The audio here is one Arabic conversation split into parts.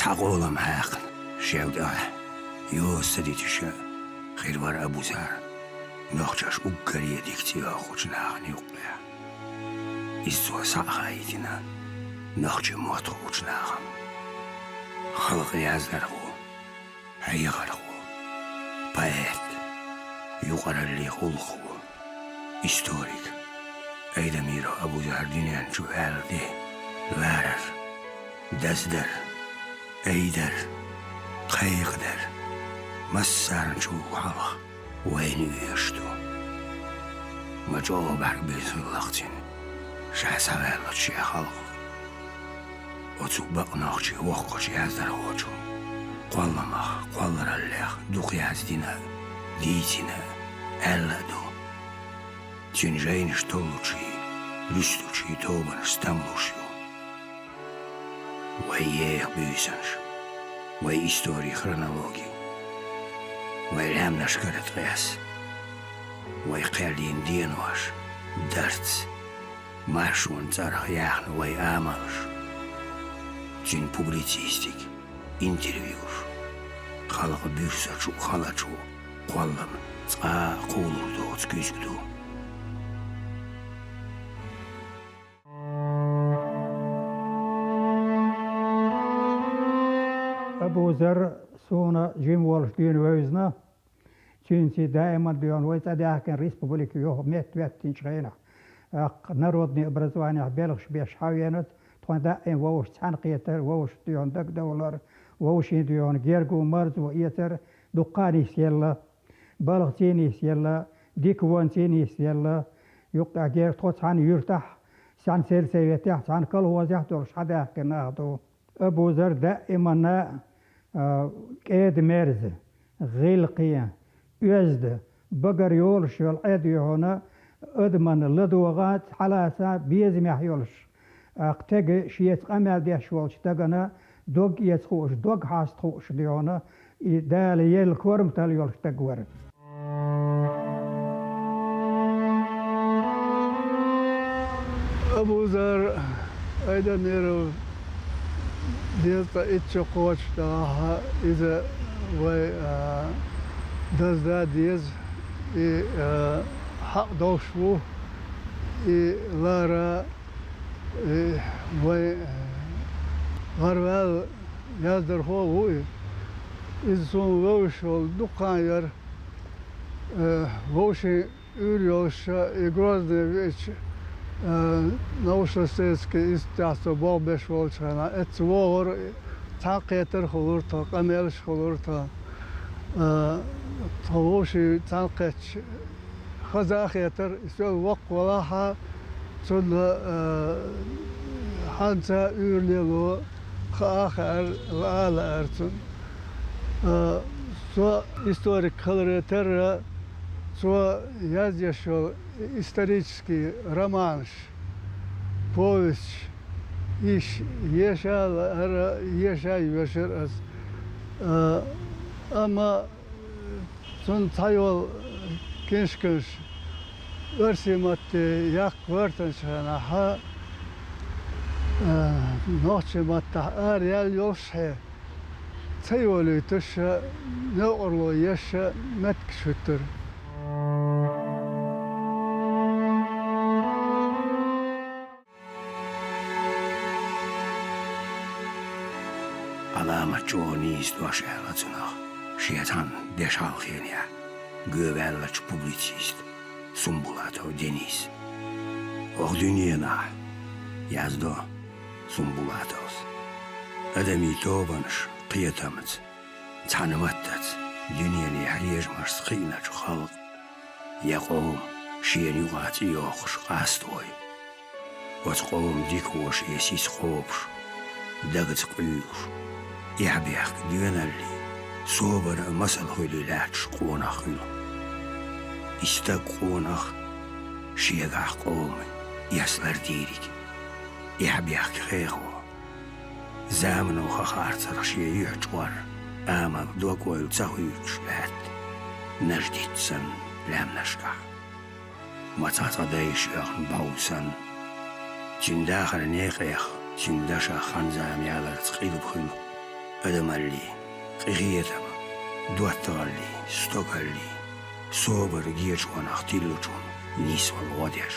تقول معاقل شاود يوسديتش خير ور أبو زار نخجش أقري ديكتي أخوش ناغني وقلع إستوى ساقايتنا نخج موت خوش ناغم خلق يازدرغو هيغرغو بايت يقرر لي خلقو إستوريك أيدا ميرو أبو زار دينيان شو هالدي لارر دزدر أيدر قيقدر مسار نشو خلق وين يشتو مجوب عربيز اللغتين شحسا غيرت شي خلق وتوبق ناخشي وقشي هزر وجو قولما قولر الليخ دوقي هزدنا ديتنا ألدو تنجين شتولوشي لستوشي توبن استملوشيو وياه بيسنش وي إستوري خرونولوجي وي لام نشكرت غياس وي قيلين دينواش درت مارشون تارخ ياخن وي آمالش جن بوبليتيستيك انترفيوش خلق بيرساتشو خلاتشو قولم تقا قولو دو تكيشكدو أبو ذر سونا جيم والش دين ويزنا تشينسي دائما بيون ويتادي كان ريسبوبليك يو ميت تنشغينا نرودني образование بلغش بيش حاوينت تون دائما ووش تنقيتر ووش ديون دك دولار ووش ديون جيرجو مرز وإيتر دقاني سيلا بلغ تيني سيلا ديكوان تيني سيلا يقطع جير توت عن يرتاح سان سيرسيتاح سان كل وزح دورش حدا كناهدو أبو ذر دائما كيد مرز غيلقيا يزد بقر يولش والعيد هنا أدمن لدوغات على سا بيزمح يولش اقتج شيت قمل ديش والش تجنا دوغ يتخوش دوغ هاستخوش ديونا دال يل كورم تال يولش تجور أبو ذر أيضا نيرو ديزا إتش قوش داها إذا وي دزدا ديز حق دوشو لارا وي غربال يازدر هو إذا سون ووش والدقان ير ووشي يوريوش يقرازني بيش نوشستيسكي استعصو بابش والشانا اتسوور تاقيتر خلورتا قميلش خلورتا طووشي تاقيتش خزاخيتر يسوي وق ولاها تل حانتا يورليلو خاخر الآلة ارتن سو историк خلرتر سو язьяшо исторический роман, повесть, иш ешал вечер, ама сон тайол кеншкеш өрсиматте як вертеншана ха ночи матта арял ёше тайолы төш ноорло еш мэткшүтер علامة جونيس دوشالتنا شيطان دشالخينيا gövelleç publicist Sumbulato Deniz och dünyana yazdo Sumbulatos adami tobanış qiyatamız tanımattat dünyani hariyajmar sıqina şu xalq yaqom şiyeni yuqati yoxuş qastoy وتقوم ديك وش يسيس خوبش دقت قيوش يحبيح دينا اللي صوبر مسل خيلي لاتش قونا خيلو استقونخ شيغاح قومي يسلر ديريك يحبيح خيخو زامنو خخارتر شي يحجور آما دوكويل تسويوش لات نجديت سن لام نشكح متاتا دايش يخن باوسن جن داخل نيخيخ جن داشا خانزام يالر تقيل بخيلو أدمالي قيغيتما دواتغالي ستوغالي صوبر جيجوان أختيلوجون نيسوال غوديش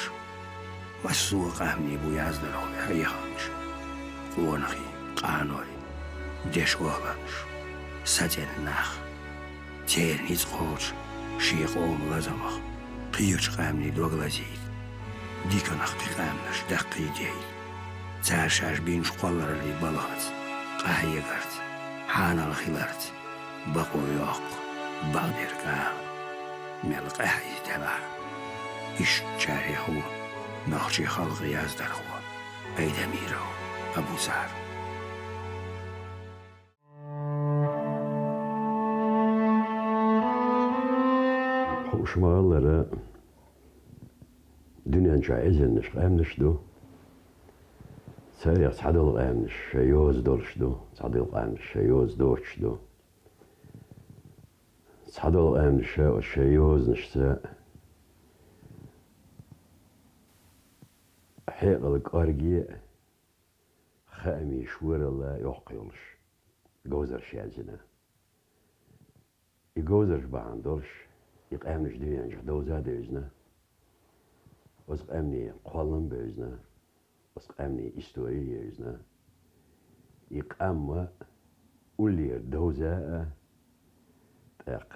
مسوق أهمني بو يازدلو هيخانش قونخي قانوي ديش غوبانش سجن ناخ تير نيز خوش شيخ أول غزمخ قيوش قامني دوغلازيد ديكن أختي قامنش دقي ديل تارشاش بينش قولر اللي بلغت قاهي قرت حانا الخلارت بقو يوق بغدير قام ملقى حيز تبع إيش جاري هو نخشي خلق يازدر هو أيدا ميرو أبو زار Hoşmaları dünyanca ezenmiş qamnışdu. Sarıya sadıl qamnış, yoz doluşdu. Sadıl qamnış, yoz doçdu. Sadıl qamnış, yoz nişse حيقلق أرجي خامي شور الله يقيلش جوزر شازنا يجوزرش بعندرش يقامنش ديانش دوزا دوزنا وسقامني قلم بوزنا وسقامني استوري يوزنا يقام ولي دوزا تاق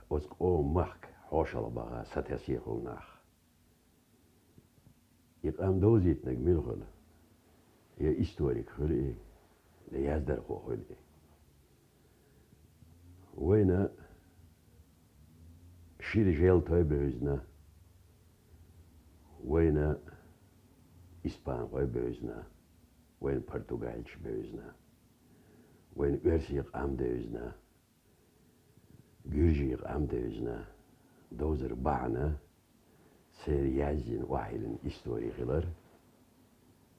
وسقو مخك حوشل بغا ستسيقل ناخ يقام دوزيت نجميل خلا هي استوريك خلقي ليازدر خو خلقي وين شي رجال طيب بوزنا وين إسبان طيب بوزنا وين برتغالش بوزنا وين إرسي يقام دوزنا جورجي يقام دوزنا دوزر بعنا سير يازين واحد استوري غلر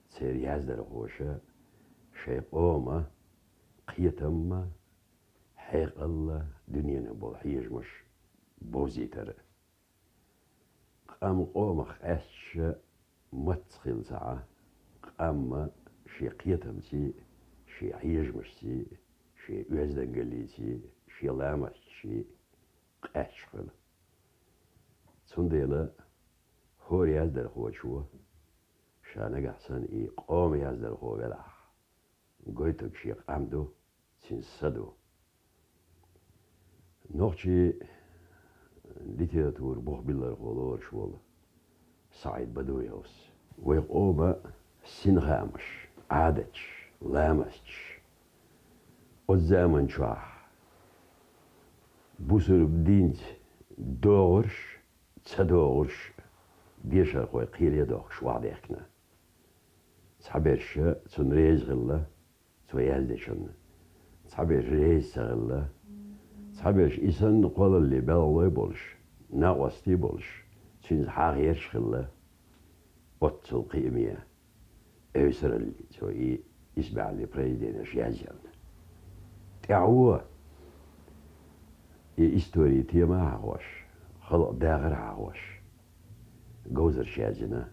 سير يازدر خوشة شيء قومة قيتم حيق الله دنيا نبول حيج مش بوزيتر قام قومة خاش متخل ساعة قام شي قيتم سي شي حيج مش سي شي يازدن قلي سي شي لامس شي قاش خل سنديلا هو يازدر هو شو شانك أحسن قوم يازدر هو بلح قويتك شي قامدو سنسدو نوخشي ليتراتور بوخ بالله خولور شوال سعيد بدويوس ويقوم سنغامش عادتش لامسش والزمن شاح بوسر بدينت دورش تدورش بيشر خوي قيل يدوخ شو عديكنا صحبيرش تون ريز غلا تو يالدشن صحبيرش ريز غلا صحبيرش إسان قول اللي بالله بولش ناقوستي بولش تين حاغيرش غلا وطل قيمية أوسر اللي تو يسبع لي بريزيدنش يازيان تعوه يستوري تيما عاوش خلق داغر عاوش جوزر شازنا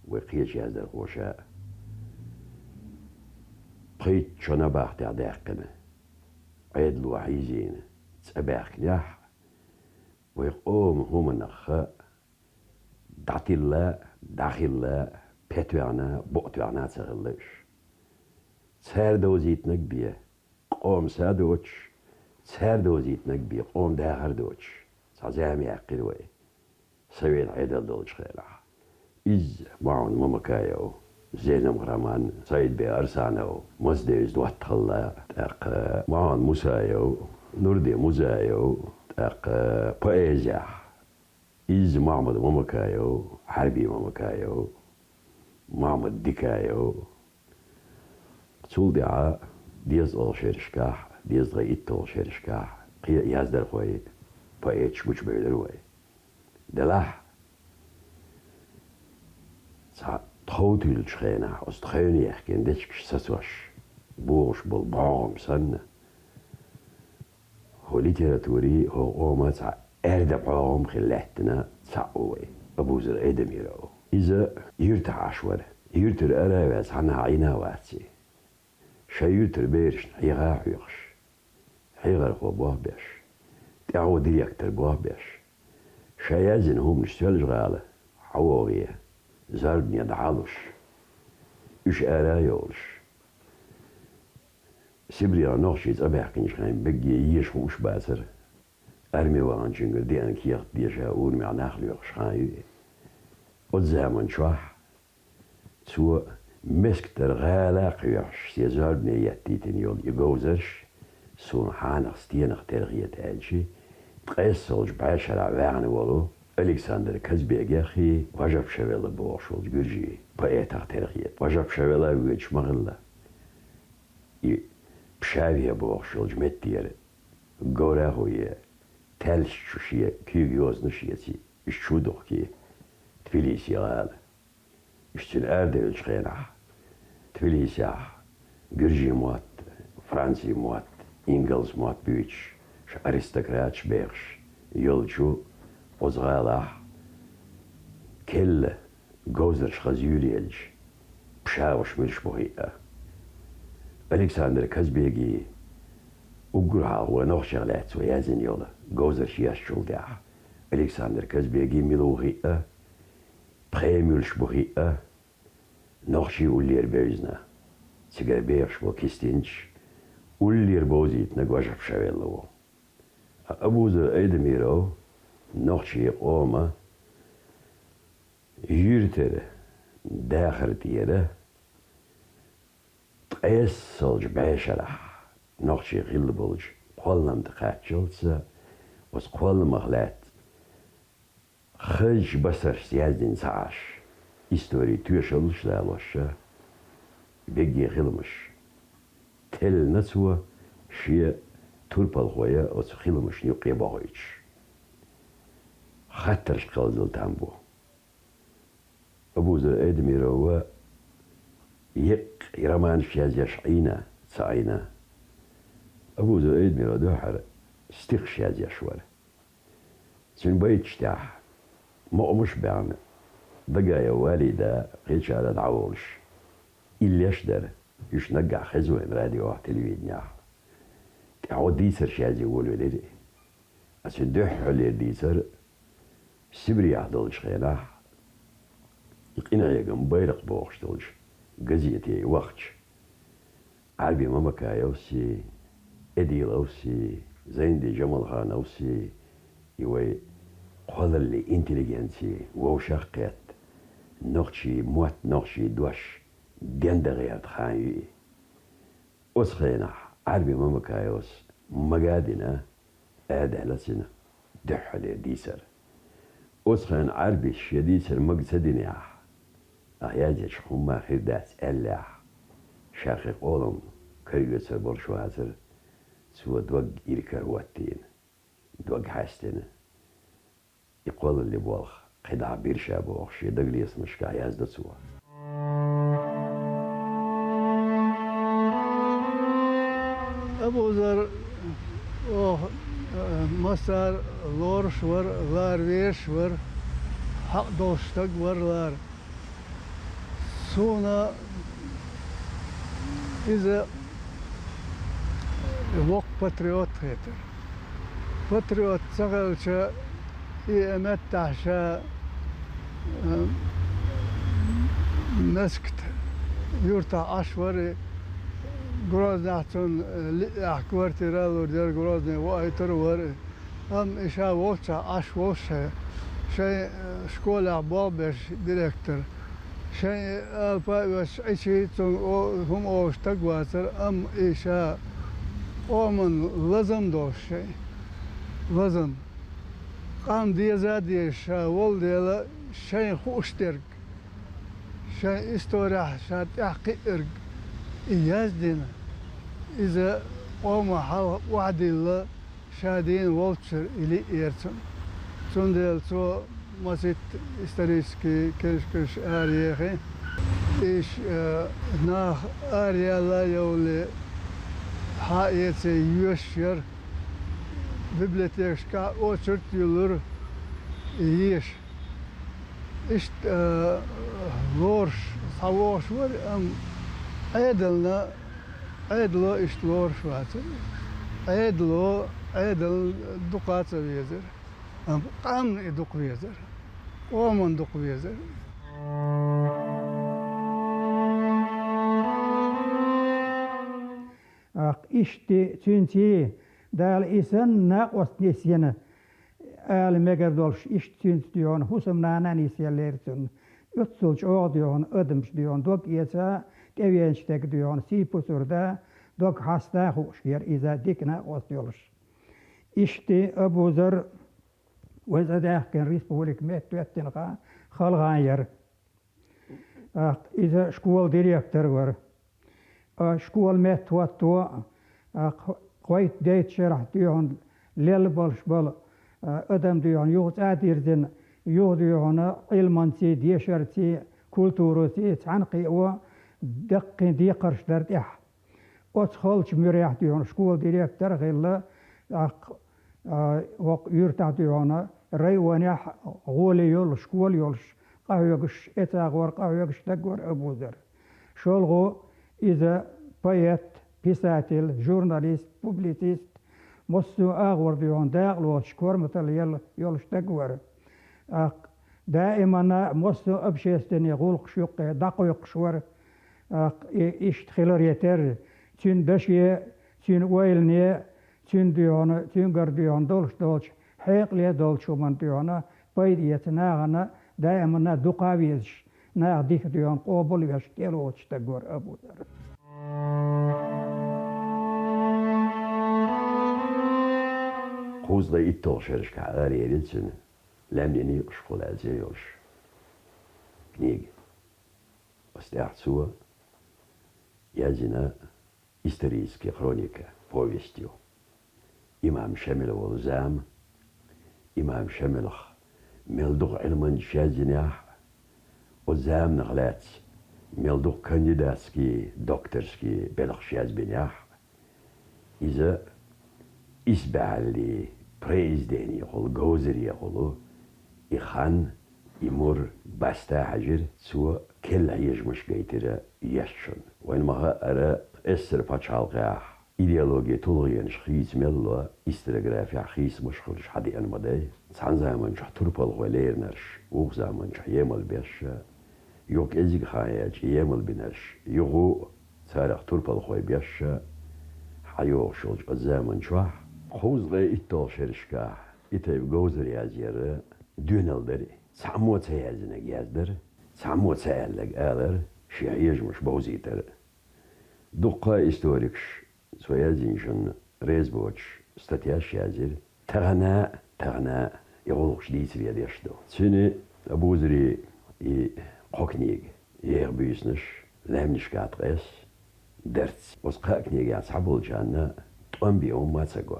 وقيل شازر خوشا قيت شنا باخت عداقنا عيد لو عايزين تسباخ ناح ويقوم هم النخاء دعتي الله داخل الله بيتوانا بوتوانا تغلش سار دوزيت نقبيه قوم سادوش سار دوزيت نقبيه قوم داخر دوش سازامي عقلوي سويت عيدل دولش خيلح إز معون ممكايو زينم غرامان سيد بي أرسانو مزديز دوات الله تاق معون موسايو نوردي موزايو تاق بوئيزيا إز محمد ممكايو حربي ممكايو محمد ديكايو تولدعا ديز أول شيرشكاح ديز غيت أول شيرشكاح يازدر خوي بوئيتش مش بيدروي دلاح تخوتي الشخينة أستخيني يحكي ندشكش سسوش بوش بالبعوم سنة هو ليتراتوري هو قوما تسع أرد بعوم خلاتنا تسعوي أبوزر إدم يراو إذا يرتع عشورة يرتر أراوز عنها عينا واتسي شيوت البيرش حيغا حيغش حيغر خو بوه بيش تعو ديكتر بوه بيش شيازن هم نشتغل غالة حوغيه زاربني دعالوش إيش آرايولش سبري نوشيز أبيحكنش خاين بقي يش وش باسر أرمي وان جنجر دي أنكيخ دي شاور مع ناخليوش خاين والزامن شوح سو مسكتر غالا قيوش سيزاربني يتيتن يول يقوزرش سون حانخ ستينخ ترغية تالشي تقيسولج بعشرة واغن ولو ألكسندر كازبيغ أخي وجب شويلة بوشولج جرجي بأيتاق ترغية وجب شويلة ويتش مغلة بشاوية بوشولج متير قورا هوية تالش شوشية كيوغيوز نشيتي الشودوخ كي تفليسي غالة اشتن أردل شخينح تفليسي جرجي موات فرنسي موات إنجلز موات بيتش أرستقراط شبيخش يولشو وزغالح كل جوزرش خزيوريلج بشاوش ملش بوهيئة ألكسندر كازبيغي وقرها هو نوخ شغلات ويازن يولا جوزرش ياشول داح ألكسندر كازبيغي ملوغيئة بخيمولش بوهيئة نوخشي ولير بيزنا سيجار بيخش وكيستينش ولير بوزيت نقوشف شويلو أبوزر أيدميرو نوخشي قوما يرتر داخل تيرا تقيسلج بعشرح نوخشي غلبولج قولم تقاتشلسا وس قول مغلات خج بسر سيازدين ساعش إستوري توشلش لالوشا بيجي غلمش تل نتوى شيء توربال خويا وتخيلمش نيوقي باغيتش خاطرش قلزل تامبو أبوزر أدميرو يق يرمان شياز يشعينا سعينا أبوزر أدميرو دوحر استيق شياز يشوار سن بيتش تاح مش بعنا دقايا والدة غيش على دعولش إلا يشدر يش نقع خزوة راديو تلفزيون تعود ديسر شازي يقولوا لي أسن دوح على ديسر سبري عدلش خيلاح يقينا يقم بيرق بوغشتلش قزيتي وقتش عربي مامكا يوسي إدي لوسي زيندي جمال خان أوسي يوي قول اللي انتليجنسي ووشاقات نوخشي موت نوخشي دوش دندغيات خايي أسخينا عربي مامكايوس مقادنا آده لسنا دحل ديسر أسخين عربي الشديسر مقصدني أحياجي شخوما خيردات ألا شاقق أولم كريغسر برشوازر سوى دوق إيركر واتين دوق حاستين يقول اللي بوالخ قدع بيرشا بوخ شي دقلي اسمش كعياز دسوا أبو ذر مصر لورش ور لار ويش ور حق دوشتق ور لار سونا إذا وق باتريوت خيتر باتريوت سغل شا يمتع شا مسكت يرتع أشوري Grozny acun kvartirel ur grozni vajtur ur isha voća aš voše še škola babeš direktor še pa još ići hum ovštak vacar isha oman lazam doše lazam kan diyezadiye še voldela še hušterk še istorah še tahqiq يازدنا إذا قام واحد الله شادين والتشر إلي إيرتون تندل تو مسيت استريسكي كرش آريخي إيش ناخ آريا لا يولي حائيتي يوشير ببليتيكشكا أوتشرت يلور إيش إشت لورش صووش ور أم أيدلنا عدلو اشتلور شواتر عدلو عدل دقات ويزر قام يدق ويزر ومن دق ويزر إشتي تنتي دال إسن ناقوس نسينا آل مجردولش إشت تنتيون حسم نانا نسياليرتون يتصلش أوديون أدمش ديون دوك يسا كيفينشتك ديون سيبوسور دا دوك حاستا خوشير إذا ديك ناقوس ديولش إشتي أبوزر وإذا داخل كان ريسبوليك ميت توتنقا خلغاير إذا شكول ديريكتور ور شكول ميت توتو قويت ديت شرح ديون ليل بالش بال أدم ديون يوت آديردن يوت ديون علمانتي ديشرتي كولتورتي تعنقي و دقين دي قرش دردح أتخلش مريح ديون شكول ديريكتور غير يرتع ديون ريوانيح غولي يول شكول يولش قهويقش إتاغور قهويقش دقور أبوذر شولغو إذا بايت بيساتيل جورناليست بوبليتيست مصو أغور ديون داغلو شكور مثل يولش دقور دائما مصو أبشيستن يغول قشوق دقويق شور إشت خلاريتر تين دشي تين ويلني تين ديون تين قرديون دولش حيق لي دولش ومن ديونا بايد يتناغنا دائما دقاويزش ناغ ديك ديون قوبل يشكيلو تشتقور أبو ذر خوز دا إتول شرشك عاري يريدسن لامنيني شكول عزي يولش كنيج واستيعت سوا يازنا исторические хроника повестью имам شامل والزام إمام شاملخ ملدوق علمان شازنيح وزام نغلات ملدوق كانديداتسكي دكتورسكي بلغ شازبنيح إذا إسبع اللي بريزديني يقول جوزري يقولوا إخان يمر باستا حجر سوى كل عيش مش قيتر يشن وين ما أرى أسر باتشالقاح إيديولوجيا طولغيانش خيس ملا إسترغرافيا خيس مشخلش حدي أنا مداي سان زمان شح تربل غوليرنرش وغ زمان شح يمل بيش يوك إزيق خاياج يمل بنرش يغو سارق تربل غوي بيش حيوغ شلج الزمان شح خوز غي إتال شرشكا إتايب غوزر يازير دونال دري سامو تسيازنك يازدر سامو تسيالك آلر شيعيج مش بوزيتر دقا إستوريكش سويازينشن ريزبوتش ستاتياش يازير تغنى يغلقش ديس بيديشتو سيني أبوزري قوكنيج يغبيسنش لامنش قاتقيس درتس وسقاكنيج يعصحبول جانا طنبي أم ماتسقوا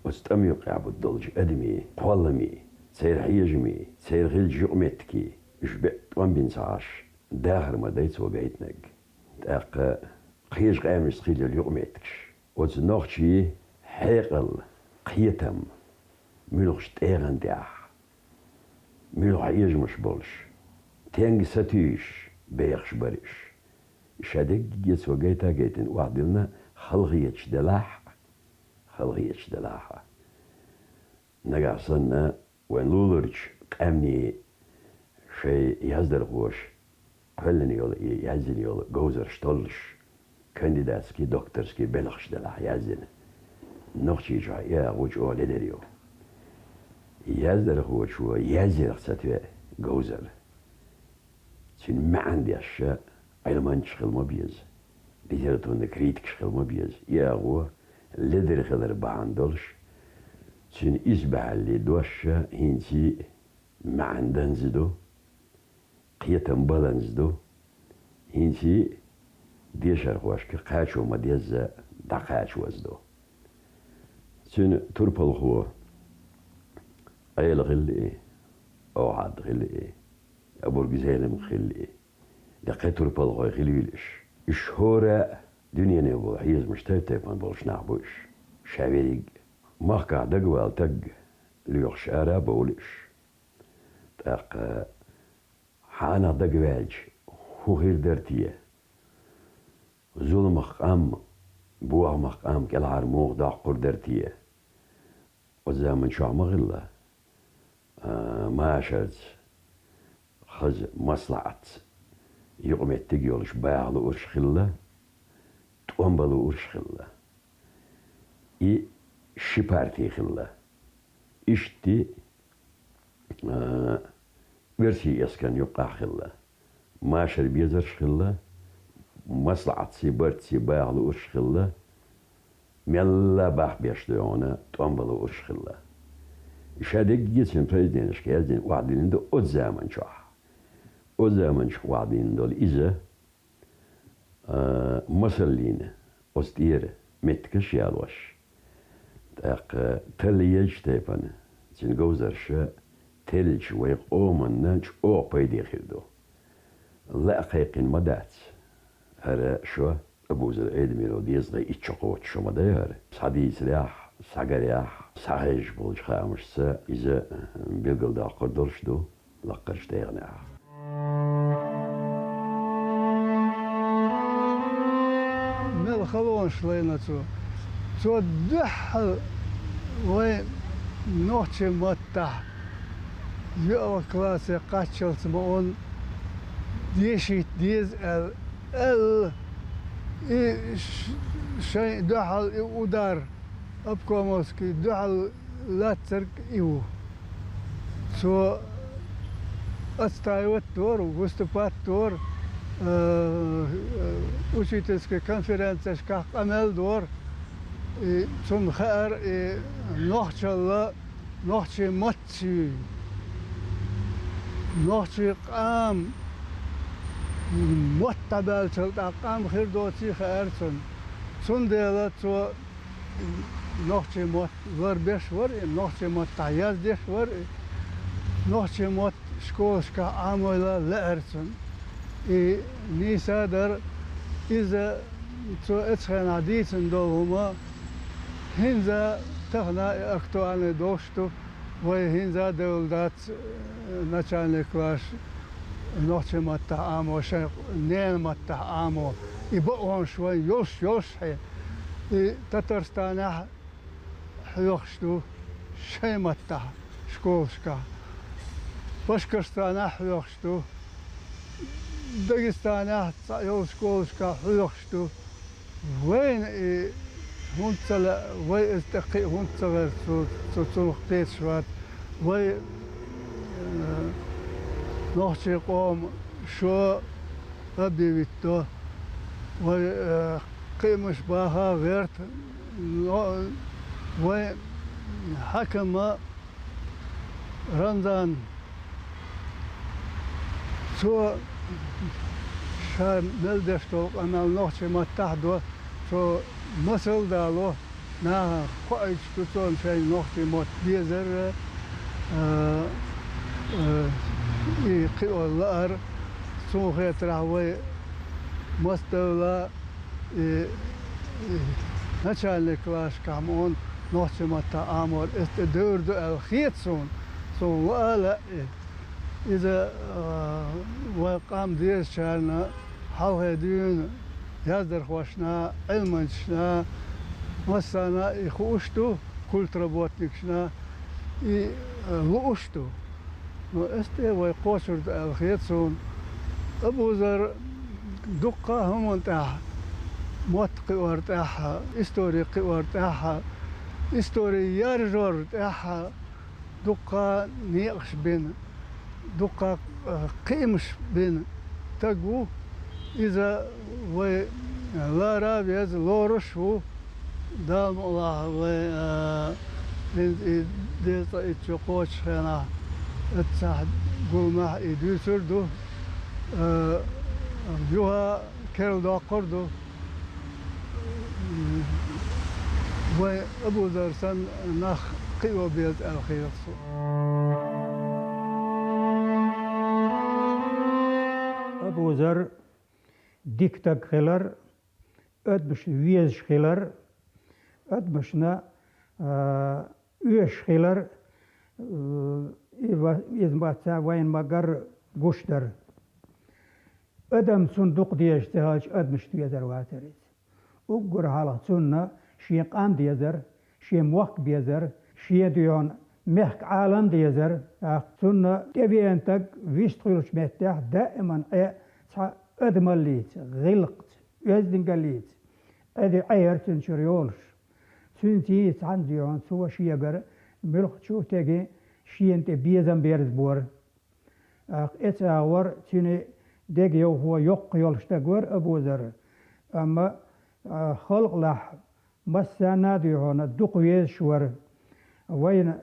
وستأمي قعب الدلج أدمي قوالمي سير حيجمي سير غيل جؤمتكي جبت طنبي نسعاش داخر ما ديت وقايتنك تاق قيش قامش خيل اليوميتكش وزنوخشي حيقل قيتم ملوخش تيغن داح ملوخ عيج مش بولش تينج ستيش بيخش بريش شادك جيس وقيتا جيتن وعدلنا خلغيتش دلاح نقاصنا وين لولرش قامني شي يزدر غوش قلني يول يزن يول جوزر شتولش كانديداتسكي دكتورسكي بلغش دلاح يزن نوخشي جا يا غوش لدريو يزدر غوش يزر ستوى جوزر سين ما عندي أشياء علمان شغل ما بيز ليزرتون كريتك شغل ما بيز يا غو لدر خلر بعندلش سين إسبع اللي دوشة هنتي ما عندن زدو قيتم بالانس دو هنتي ديشر خوش كقاشو ما ديز دقاش وزدو سين تربل خو أيل غلي أوعد غلي أبو الجزيلم غلي لقيت تربل خو غليلش الشهورة دنيا نبو حيز مشتايتة من بولش نعبوش شابيريق مخكع دقوال تق ليوخش آرا بولش تاق حانا دقواج هو غير درتيه ظلم قام بوغ مقام كالعار موغ دا قردرتيه وزامن شو مغلة ما شرت خز مصلعت يقوم يتجيولش باغلو ورش خلة توامبلو ورش خلة شبارتي خلة اشتي ورسي يسكن يقع خلة ما شر بيزرش خلة مصلعت سيبرت باغلو ورش خلة ميلا باح بيشتيونا توامبلو ورش خلة شادك جيتسن بريزدين شكازين وعدين دو أزامن شاح أزامن شو وعدين دول إذا مسلين أستير متكش يالوش تاق تليج تيبان تين جوزرش تلج ويق أومن نانش أو بيدي خيردو لا قيقين مدات هذا شو أبو زر عيد ميلودي يزغي إتشقوت شو مداير صديس رياح ساقرياح صحيح بولش خامش سا إذا بيقل دا قدرش دو لقرش تيغناها مل خلون شلينا تو دحل وين نوتشي متح يو كلاسي قاتشل سمون ديشيت ديز ال شيء دحل ودار أبكو موسكي دحل لا ترك إيو سو أستايوت دور وستبات دور وشيتسكي كونفرنسش كاق أمل دور ثم خير نوحش الله نوحش ماتشي نوحش قام متبال شلتا قام خير دوتي خير ثم ديالات سو نوحش مات ور بيش ور نوحش مات تعياز ديش ور نوحش مات شكوش كا عامولا لأرسن نيسا در إذا تو اتخان عديثن دوهما هنزا تخنا اكتوان دوشتو وهنزا دولدات نچان كلاش نوحش مات تعامو شيء نين مات تعامو يبقون شوي يوش حي تترستانح حيوخشتو شيء متح شكوشكا باشكرستانح حيوخشتو داغستانح يوشكوشكا حيوخشتو وين هونتلا وين استقي هونتلا تسوقتيت شوات وين نوحشي قوم شو أبدي بيتو وين قيمش باها غيرت وحكم رمضان سو شار ملدشتو أنا نوحشي ما تحدو سو مثل دالو نا قايش كتون شيء نوحشي ما تبيزر يقيو الأر سو خيط راوي مستولا نشان كلاش كامون نوحش متى عامر استدور دو الخيط سون ولا إذا وقام دير شارنا حوه دين يزدر خوشنا علمنشنا مسانا يخوشتو كل تربوتنكشنا يغوشتو نو استي ويقوشر دو الخيط سون أبو زر دقة هم انتاح موت قوارتاحها استوري قوارتاحها استوري يارجور تاحها دقة نيقش بين دقة قيمش بين تقو إذا وي لا رابيز لورش هو دام الله وي ديتا اتشقوش خينا اتساح قومح إدو سردو يوها كيرو دا قردو وأبو ذر سن نخ قيوة بيت الخير أبو ذر ديكتاك خيلر أدمش ويز خيلر أدمشنا أيش خيلر إذا ما وين ما قر قشتر أدم صندوق ديش تهاج أدمش ويزر واتريز أقر على سنة شي قام ديزر شي موق بيزر شي ديون مهك عالم ديزر سنة تبي أنتك ويشتغلش متاح دائما أدمليت غلقت يزدن قليت أدي عير تنشريولش سنتي عنديون سوى شي أجر ملخ شو تجي شي أنت بيزم بيرز بور إتاور تيني دقي هو يقيولش تقور أبوزر أما خلق لح مسانا ديون الدقويز شور وين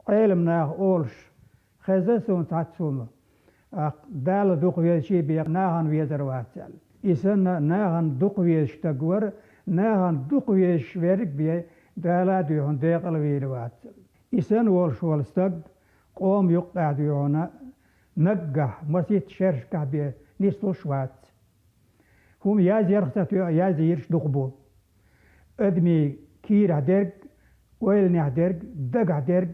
علمنا أولش خزسون تعتسوم دال دقويز شي بيق ناهن ويزر واتسال إسنا ناهن دقويز تقور ناهن دقويز شويرك بي دالا ديون ديقل ويل واتسال إسن ولش ولستق قوم يقع ديونا نقح مسيت شرشكح بي نيستو شوات هم ياز يرخصت ياز يرش دقبو ادمي كير هدرق ويل نهدرق دق هدرق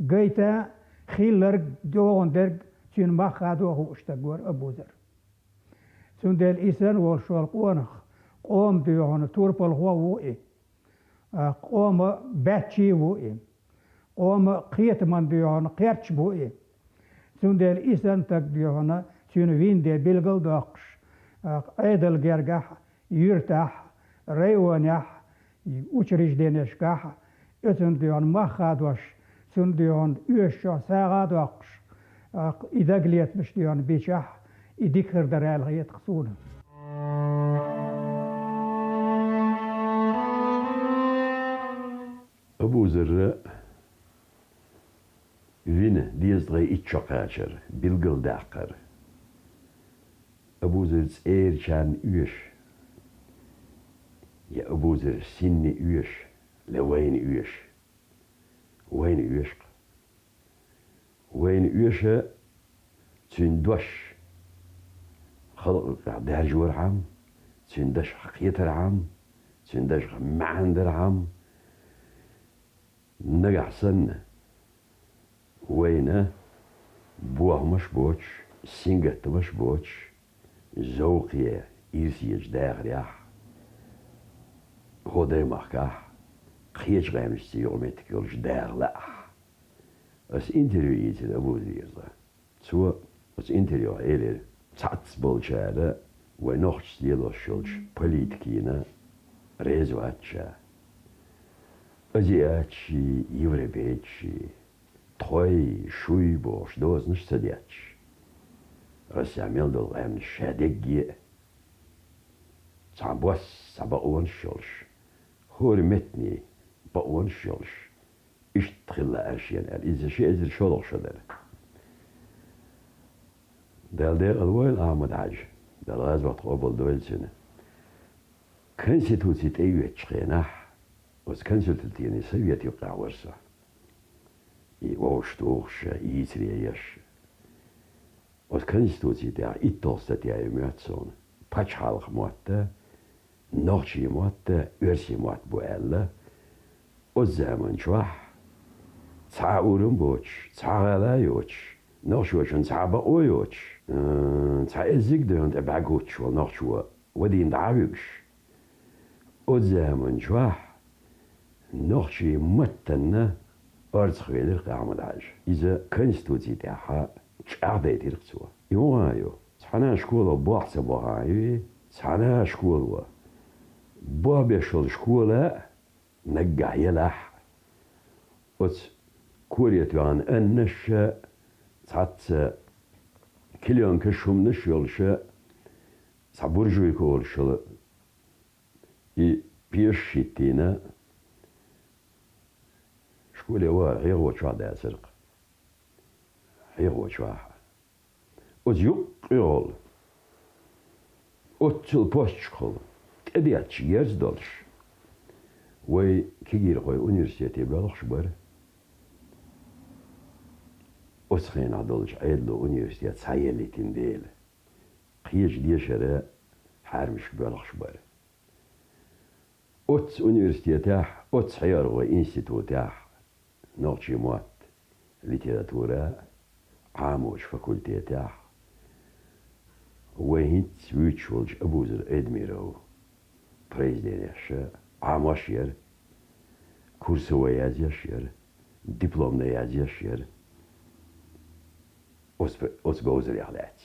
قيتا خيلرق دوغن درق سين ما خادو هو اشتقور ابوزر سن ديل إسن ولشوال قونخ قوم ديونا توربل هو وئي قوم باتشي وئي قوم قيت من ديونا قيرتش بوئي سن ديل إسن تك ديونا سين وين دي بلغل داقش ايدل جرجح يرتاح ريونيح وچريش دينشكح اتن ديون ما خادوش سن ديون يوشو ساغادوش اذا قليت مش ديون بيشح يديكر درال غيت خصونه أبو زر فين ديز غي إتشاقاشر بلغل داقر أبو زر سير كان يوش يا أبو زر سن يوش لوين يوش وين يوش وين يوش تندوش خلق دار جور عام تندش حقيت العام تندش معند العام نقع سن وين بوه مش بوش سنجت مش بوش زوقية إيرسيج داغ رياح هو دايما كاح خيش غامش سيومتك يولش داغ لا اس انتريو يتل أبو زيرزا سوا اس انتريو إيلي تعتس بولشالة ونوخش ديالو شولش بوليتكينا ريزو أتشا أزي أتشي يوري بيتشي توي شوي بوش دوز نش سدياتش رساميل دول غامن شادقي تعبوس سبقون شولش هوري متني بقون شولش اشتغل أشياء إذا شيء إذا شولش شدر دال دير الويل أحمد عاج دال غاز وقت قبل دويل سنة كنسي توتي تأيوه تشخيناح وز كنسي تلتيني سويت يقع ورسا ووشتوخش يتريش وز كنسي توتي تاع إتوستا تاع يمياتسون باتش حالق موتا نوخشي موتا ورسي موت بوألا والزمن شوح تسعى أورم بوش تسعى غلايوش نوخشوشن تسعى بقويوش تسعى إزيك دون تبعقوش ونوخشوا ودين دعاويوش والزمن شوح نوخشي متنا أرتخويلر قاعمل عاج إذا كنستوتي تاعها تشعدي تيرقسوا يوغايو تحنا شكولو بوحسة بوغايو تحنا شكولو بابيشول شكولا نقع يلح وت كوريتو عن أنش تعت كليون كشوم نشيولش تعبرجوي كولشل بيشيتينا شكولي هو غير وشوا دا سرق غير وشوا وزيوق يقول وتل بوشكل تبياتش يزدلش وي كيجير خوي أونيفرسيتي بلغش بر وسخين عدلش عيدلو أونيفرسيتي سايلي تنديل قيش دي شراء حارمش بلغش بر أوت أونيفرسيتي تاح أوت حيار غوي إنستيتو تاح نوتشي موات ليتراتورا عاموش فاكولتي تاح وهيت ويتشولج أبوزر إدميرو بريزدينيش عاموشير كورسويات يشير دبلوم نيات يشير أس جوزر يحلات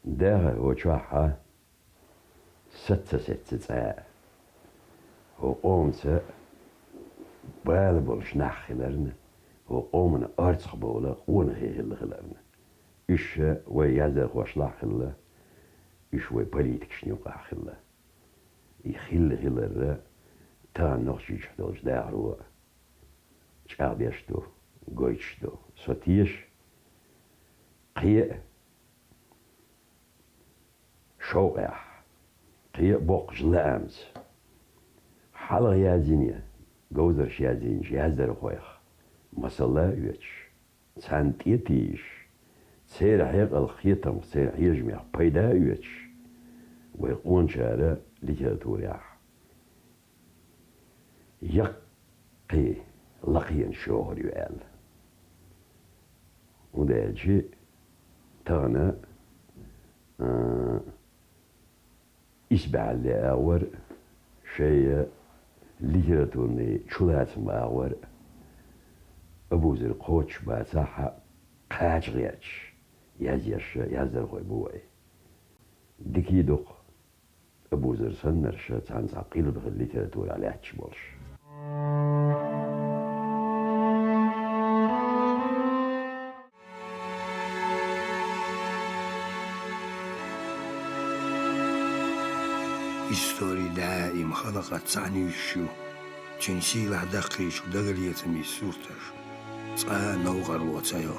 ده وشاحة ستة هو قومت بالبولش نخلرن هو قومن أرتخ بولا ونهي هلخلرن إيش ويازر خوش لاخله إيش وي بوليتك شنو قاخله يخل هلر تا نخشيش دولش دارو شعبيشتو قويشتو سوتيش قيء شوقع قيء بوقج لامز حلق يازينيا جوزر شازين شازر خويخ مسلا يوتش سانتيتيش سير حيق الخيطم سير يجمع بيدا يوتش ويقون شارع ليتراتوريح يقي لقيا شهر يوال وداجي تانا إسبع اللي أور شيء ليتراتورني شلات ماور أبوزر قوتش باساحة قاج غياتش يازيش يازر غوي بوي ديكي دوق أبوزر سنرش تانز عقيل دغ الليتراتور على بولش إستوري دائم خلقت عنيشو جنسي له دقيش ودقلية مي سورتر نوغر وطايو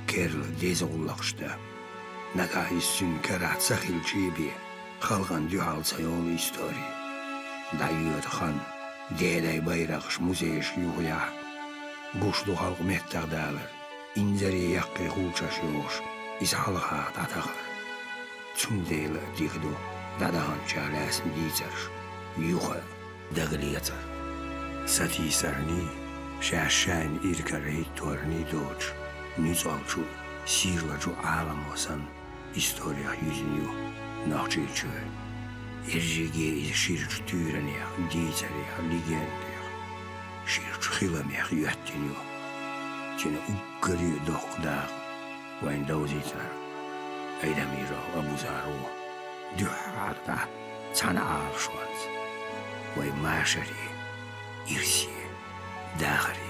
كيرل ديزغلقشتا نكا السن كرات سخيل جيبي خلقان ديوال تايو إستوري دايوت خان ديداي بايرقش موزيش يوغيا بوشدو خلق مهتر دالر إنزري يقي خوشاش يوش إسحالها تاتغر تنديل ديغدو دادهان جالاس ديزرش يوخا دغليتر ستي سرني شاشان إيركاري تورني دوج نيزالجو سيرلاجو عالم وسن إستوريا يوزنيو ناخجي جوي إرجيجي شيرج تورنيا ديزريا ليجنديا شيرج خيلميا يحتنيو جنا أقري دوق داغ وين دوزيتر أيداميرو أبو زارو دحارتا تانا عارشوانت وي ماشري إرسي داخري